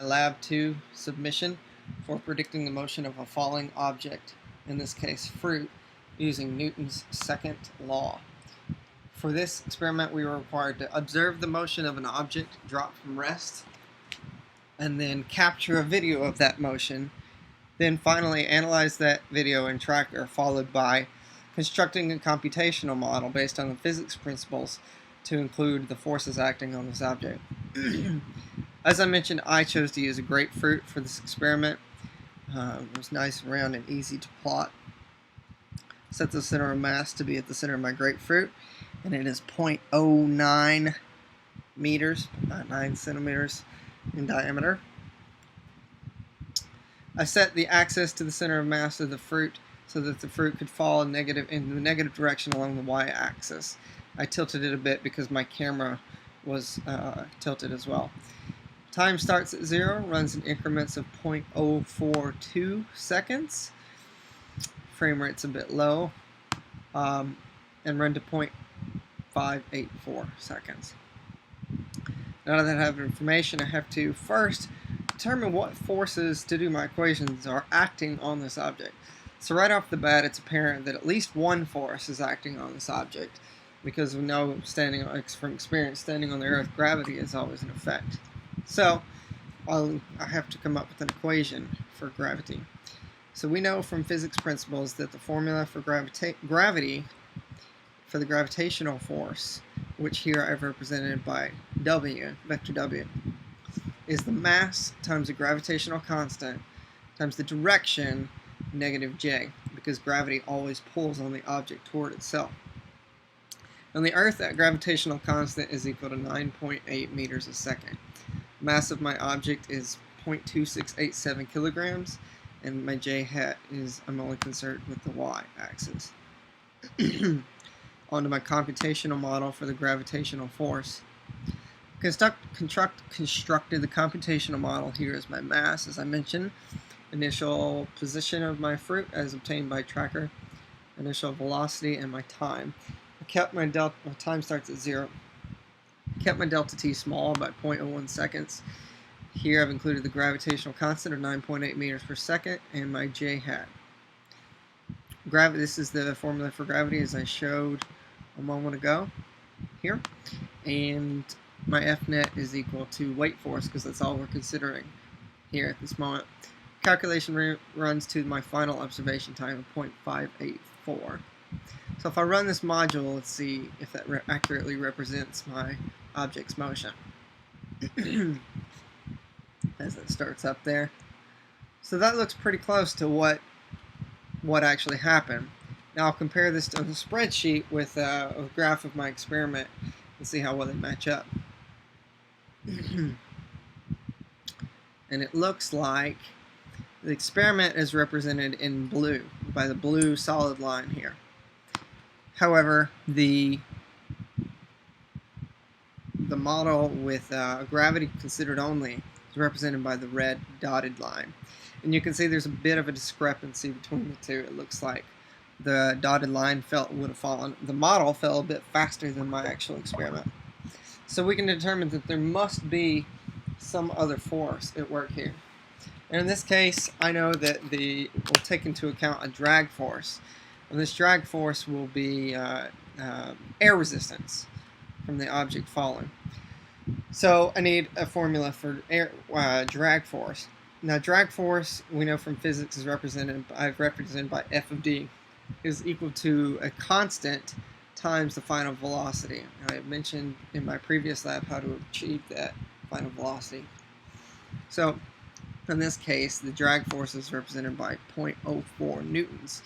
Lab 2 submission for predicting the motion of a falling object, in this case fruit, using Newton's second law. For this experiment we were required to observe the motion of an object dropped from rest, and then capture a video of that motion, then finally analyze that video in Tracker, followed by constructing a computational model based on the physics principles to include the forces acting on this object. As I mentioned, I chose to use a grapefruit for this experiment. It was nice, round, and easy to plot. Set the center of mass to be at the center of my grapefruit, and it is 0.09 meters, 9 centimeters in diameter. I set the axis to the center of mass of the fruit so that the fruit could fall in the negative direction along the y-axis. I tilted it a bit because my camera was tilted as well. Time starts at 0, runs in increments of 0.042 seconds. Frame rate's a bit low, and run to 0.584 seconds. Now that I have information, I have to first determine what forces, to do my equations, are acting on this object. So right off the bat, it's apparent that at least one force is acting on this object, because we know from experience, standing on the Earth, gravity is always in effect. So I have to come up with an equation for gravity. So we know from physics principles that the formula for gravity, for the gravitational force, which here I've represented by W, vector W, is the mass times the gravitational constant times the direction, negative J, because gravity always pulls on the object toward itself. On the Earth, that gravitational constant is equal to 9.8 meters a second. Mass of my object is 0.2687 kilograms, and my J hat is, I'm only concerned with the y-axis. Onto my computational model for the gravitational force. Constructed the computational model. Here is my mass, as I mentioned, initial position of my fruit as obtained by Tracker, initial velocity, and my time. I kept my time starts at 0. Kept my delta t small by 0.01 seconds. Here I've included the gravitational constant of 9.8 meters per second and my J hat. This is the formula for gravity as I showed a moment ago here. And my F net is equal to weight force, because that's all we're considering here at this moment. Calculation runs to my final observation time of 0.584. So if I run this module, let's see if that accurately represents my object's motion. As it starts up there. So that looks pretty close to what actually happened. Now I'll compare this to the spreadsheet with a graph of my experiment and see how well they match up. And it looks like the experiment is represented in blue by the blue solid line here. However, the model with gravity considered only is represented by the red dotted line. And you can see there's a bit of a discrepancy between the two. It looks like the dotted line would have fallen. The model fell a bit faster than my actual experiment. So we can determine that there must be some other force at work here. And in this case, I know that we'll take into account a drag force. And this drag force will be air resistance from the object falling. So I need a formula for drag force. Now drag force, we know from physics, is represented by F of D, is equal to a constant times the final velocity. I mentioned in my previous lab how to achieve that final velocity. So in this case, the drag force is represented by 0.04 newtons.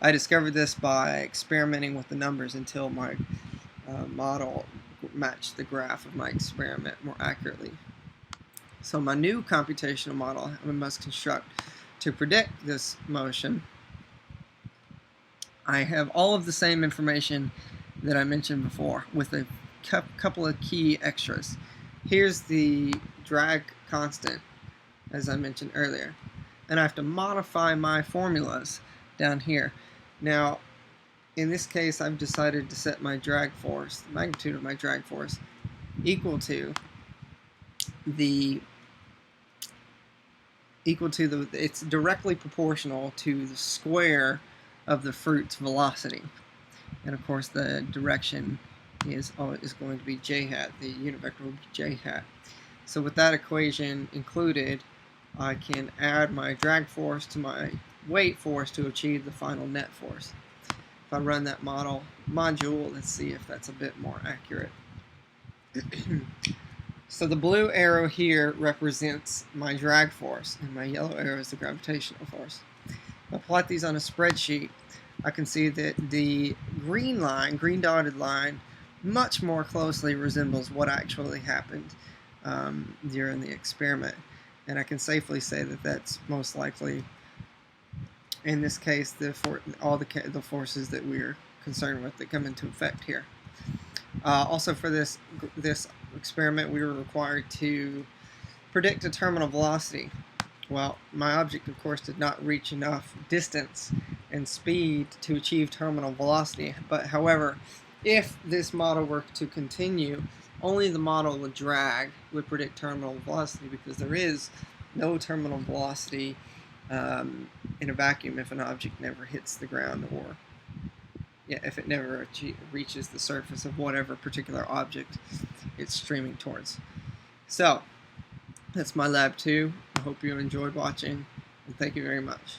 I discovered this by experimenting with the numbers until my model matched the graph of my experiment more accurately. So my new computational model I must construct to predict this motion. I have all of the same information that I mentioned before, with a couple of key extras. Here's the drag constant, as I mentioned earlier, and I have to modify my formulas down here. Now, in this case, I've decided to set my drag force, the magnitude of my drag force, equal to the equal to it's directly proportional to the square of the fruit's velocity. And of course the direction is going to be j hat, the unit vector will be j hat. So with that equation included, I can add my drag force to my weight force to achieve the final net force. If I run that module, let's see if that's a bit more accurate. So the blue arrow here represents my drag force, and my yellow arrow is the gravitational force. If I plot these on a spreadsheet, I can see that the green line, green dotted line, much more closely resembles what actually happened during the experiment. And I can safely say that that's most likely, in this case, all the forces that we're concerned with that come into effect here. Also for this experiment, we were required to predict a terminal velocity. Well, my object, of course, did not reach enough distance and speed to achieve terminal velocity. But however, if this model were to continue, only the model with drag would predict terminal velocity, because there is no terminal velocity in a vacuum if an object never hits the ground, or if it never reaches the surface of whatever particular object it's streaming towards. So that's my lab 2. I hope you enjoyed watching, and thank you very much.